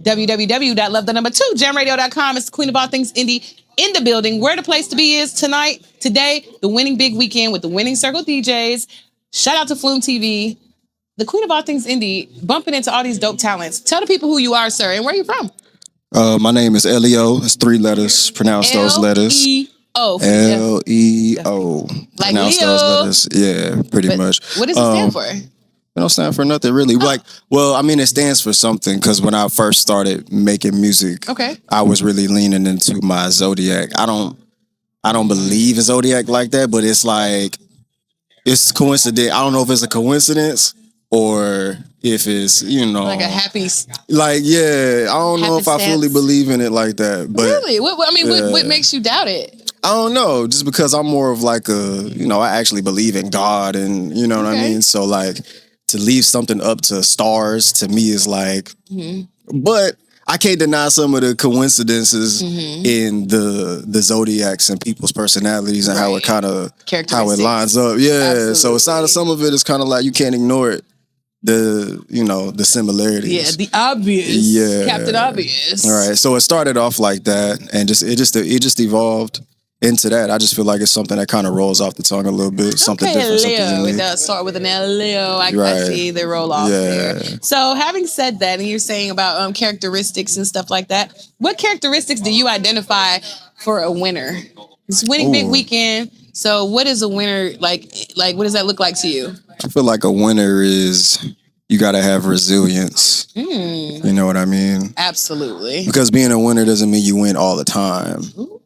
www.love2jamradio.com. It's the queen of all things indie in the building. Where the place to be is today, the winning big weekend with the winning circle DJs. Shout out to Flume TV, the queen of all things indie, bumping into all these dope talents. Tell the people who you are, sir, and where you from. My name is L.E.O. It's 3 letters. Pronounce those letters. L-E-O. L-E-O. Like Pronounce Leo. those letters. Yeah, pretty much. What does it stand for? It don't stand for nothing really. It stands for something because when I first started making music, I was really leaning into my zodiac. I don't believe in zodiac like that, but it's like it's coincident. I don't know if it's a coincidence or if it's, like a happy, I don't know if I fully believe in it like that. But really, what makes you doubt it? I don't know, just because I'm more of like I actually believe in God, and you know what I mean. So like to leave something up to stars to me is like, but I can't deny some of the coincidences in the zodiacs and people's personalities and how it lines up. Yeah, absolutely. So some of it is kind of like you can't ignore it. The similarities. Yeah, the obvious. Yeah, Captain Obvious. All right, so it started off like that, and it just evolved into that. I just feel like it's something that kind of rolls off the tongue a little bit. Something different. L-E-O. It does start with an L-E-O. I see the roll off there. So having said that, and you're saying about characteristics and stuff like that, what characteristics do you identify for a winner? It's winning big weekend. So what is a winner like? Like, what does that look like to you? I feel like a winner is you got to have resilience. You know what I mean? Absolutely. Because being a winner doesn't mean you win all the time. Ooh.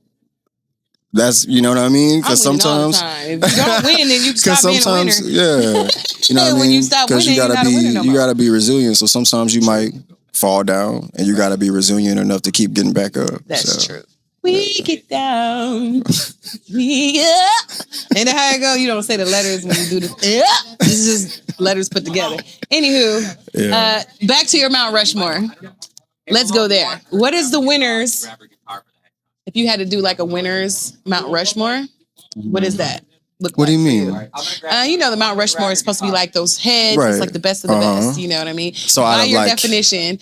That's, you know what I mean? Because sometimes, if you don't win, then you stop being a winner. Yeah, you know what I mean? When you stop winning, you're not a winner no more. You gotta be resilient. So sometimes you might fall down, and you gotta be resilient enough to keep getting back up. That's true. We get down. We and how it go? You don't say the letters when you do this. This is just letters put together. Anywho, back to your Mount Rushmore. Let's go there. What is the winners? If you had to do like a winner's Mount Rushmore, what is that? What do you mean? The Mount Rushmore is supposed to be like those heads. Right. It's like the best of the best. You know what I mean? So by your definition,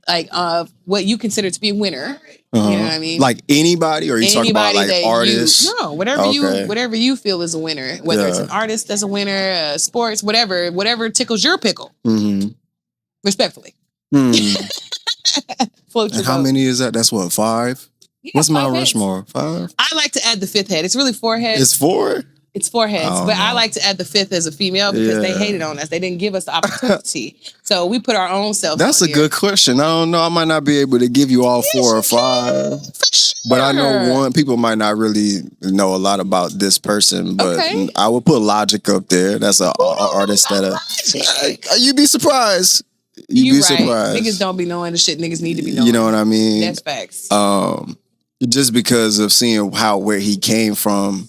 like of what you consider to be a winner. You know what I mean? Like anybody, or you talking about like artists? Whatever you feel is a winner. Whether it's an artist that's a winner, sports, whatever tickles your pickle. Respectfully. Float your how boat. many is that? That's what, 5? Yeah, what's Mount heads. Rushmore? 5? I like to add the 5th head. It's really 4 heads. It's 4? It's 4 heads, I like to add the 5th as a female because they hated on us. They didn't give us the opportunity. So we put our own self. That's a good question. I don't know. I might not be able to give you all 4 or 5. But I know people might not really know a lot about this person. But I would put Logic up there. That's an artist that you'd be surprised. You'd be surprised. Niggas don't be knowing the shit niggas need to be knowing. You know what I mean? That's facts. Just because of seeing where he came from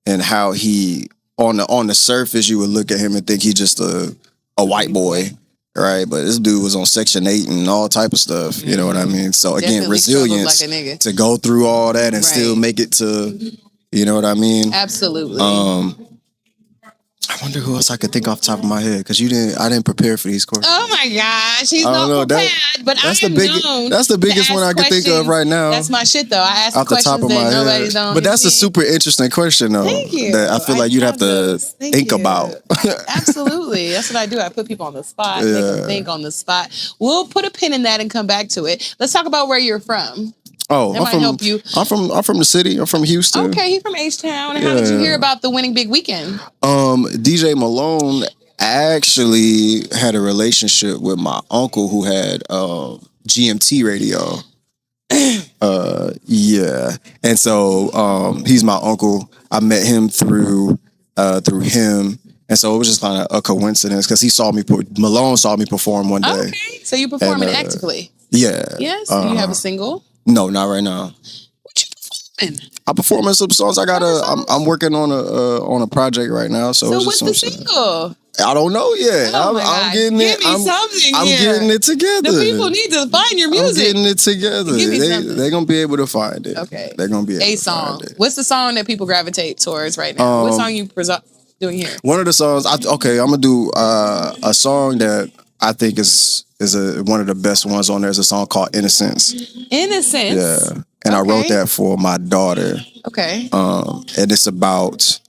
and how he on the surface you would look at him and think he's just a white boy, right? But this dude was on Section 8 and all type of stuff. You know what I mean? So again, resilience to go through all that and still make it to, you know what I mean? Absolutely. I wonder who else I could think off the top of my head because I didn't prepare for these questions. Oh my gosh, he's not prepared. But that's the biggest one I can think of right now. That's my shit though. I ask questions that nobody's on. But that's a super interesting question though. Thank you. That I feel like you'd have to think about. Absolutely, that's what I do. I put people on the spot. Make them think on the spot. We'll put a pin in that and come back to it. Let's talk about where you're from. Oh, help you. I'm from the city. I'm from Houston. Okay, he's from H-Town. And how did you hear about the winning big weekend? DJ Malone actually had a relationship with my uncle who had GMT radio. And so he's my uncle. I met him through him. And so it was just kind of a coincidence because Malone saw me perform one day. Okay, so you performing actively? Yeah. Yes. Do you have a single? No, not right now. What you performing? I'm performing some songs. I'm working on a project right now. So what's the single? I don't know yet. Oh I'm getting it. Give me something. I'm getting it together. The people need to find your music. I'm getting it together. Give me something. They're gonna be able to find it. Okay. They're gonna be able to find it. What's the song that people gravitate towards right now? What song you doing here? One of the songs. I'm gonna do a song that I think is one of the best ones on there. Is a song called Innocence. Innocence. Yeah. And I wrote that for my daughter. Okay. And it's about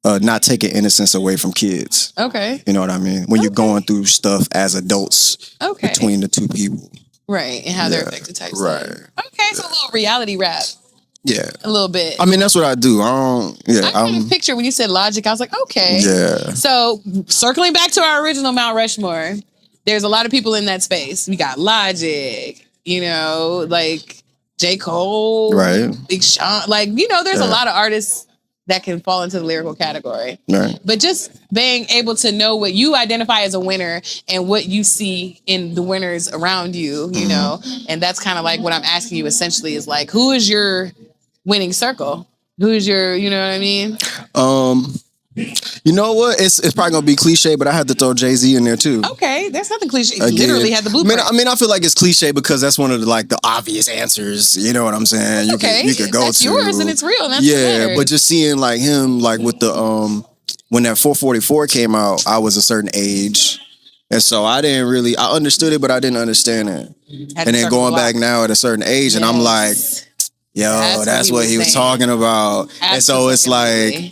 not taking innocence away from kids. Okay. You know what I mean? When you're going through stuff as adults between the two people. Right. And how they're affected type right. stuff. Okay, so a little reality rap. Yeah. A little bit. I mean, that's what I do. I kind of picture when you said Logic, I was like, okay. Yeah. So circling back to our original Mount Rushmore, there's a lot of people in that space. We got Logic, like J. Cole, right? Big Sean, there's a lot of artists that can fall into the lyrical category. Right. But just being able to know what you identify as a winner and what you see in the winners around you, you know, and that's kind of like what I'm asking you essentially is like, who is your winning circle? Who's your, you know what I mean? You know what? It's probably gonna be cliche, but I had to throw Jay-Z in there too. Okay, there's nothing cliche. He literally had the blueprint. I mean, I feel like it's cliche because that's one of the obvious answers. You know what I'm saying? You could go that's to yours and it's real. And that's but just seeing like him with the when that 444 came out, I was a certain age. And so I understood it, but I didn't understand it. And then going back now at a certain age, and I'm like, yo, that's what he was talking about. Absolutely. And so it's like,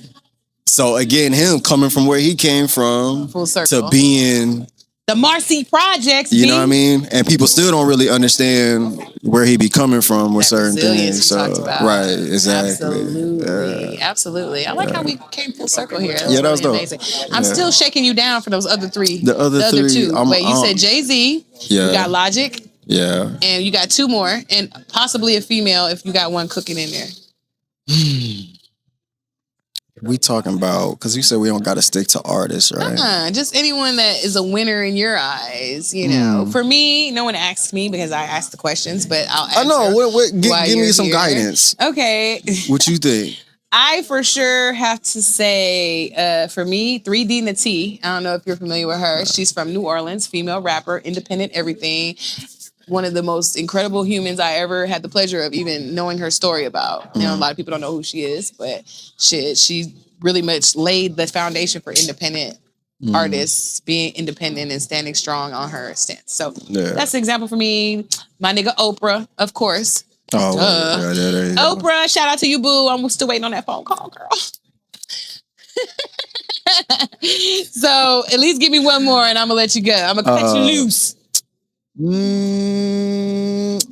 so again, him coming from where he came from full circle to being the Marcy Projects, you know what I mean? And people still don't really understand where he be coming from with certain things. So right, exactly. Absolutely. I like how we came full circle here. That was dope. Amazing. I'm still shaking you down for those other three. The other two. Wait, you said Jay-Z. Yeah. You got Logic. Yeah. And you got two more, and possibly a female if you got one cooking in there. We talking about, because you said we don't got to stick to artists, right? Just anyone that is a winner in your eyes, you know. For me, no one asks me because I ask the questions, but I'll answer. I know. Give me some guidance. Okay. What you think? I for sure have to say, for me, 3D Nati. I don't know if you're familiar with her. She's from New Orleans, female rapper, independent, everything. One of the most incredible humans I ever had the pleasure of even knowing her story about. You know, a lot of people don't know who she is, but she really much laid the foundation for independent artists being independent and standing strong on her stance. So that's an example for me. My nigga Oprah, of course. Oh, Oprah, shout out to you, boo. I'm still waiting on that phone call, girl. So at least give me one more and I'm gonna let you go. I'm gonna cut you loose. I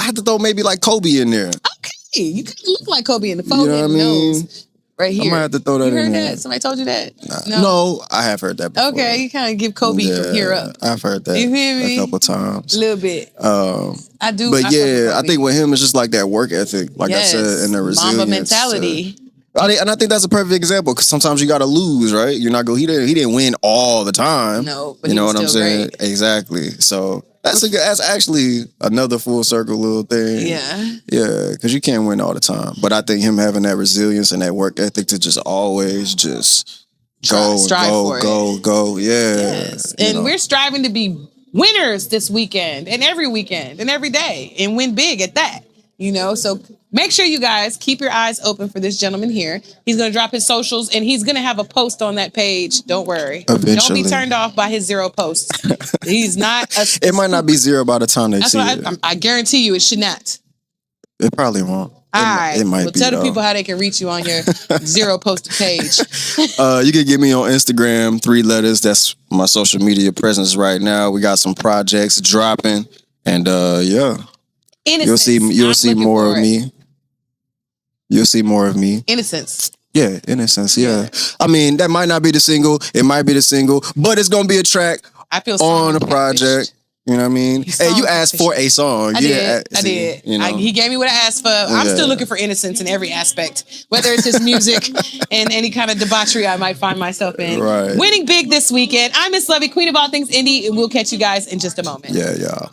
had to throw maybe like Kobe in there. Okay, you kind of look like Kobe in the forehead, you know what I mean? Nose, right here. I might have to throw that in there. You heard that? Somebody told you that? No, I have heard that before. Okay, you kind of give Kobe from here up. I've heard that you hear me? a couple times. A little bit. I do. But I think with him, it's just like that work ethic, like I said, and the resilience. Mamba mentality. And I think that's a perfect example because sometimes you got to lose, right? You're not go. He didn't win all the time. No, but you know what I'm saying? Great. Exactly. So that's actually another full circle little thing. Yeah. Yeah, because you can't win all the time. But I think him having that resilience and that work ethic to just always just go. Yeah. Yes. And we're striving to be winners this weekend and every day and win big at that. You know, so make sure you guys keep your eyes open for this gentleman here. He's going to drop his socials and he's going to have a post on that page. Don't worry. Eventually. Don't be turned off by his 0 posts. He's not. It might not be 0 by the time they see it. I guarantee you it should not. It probably won't. All right. It might be. Tell the people how they can reach you on your 0 posted page. You can get me on Instagram, 3 letters. That's my social media presence right now. We got some projects dropping and yeah. Innocence. You'll see more of me. You'll see more of me. Innocence. Yeah, Innocence. Yeah. I mean, that might not be the single. It might be the single, but it's gonna be a track on the project. You know what I mean? Hey, you asked for a song. I did. You know? He gave me what I asked for. I'm still looking for innocence in every aspect, whether it's his music and any kind of debauchery I might find myself in. Right. Winning big this weekend. I'm Miss Lovey, queen of all things indie, and we'll catch you guys in just a moment. Yeah.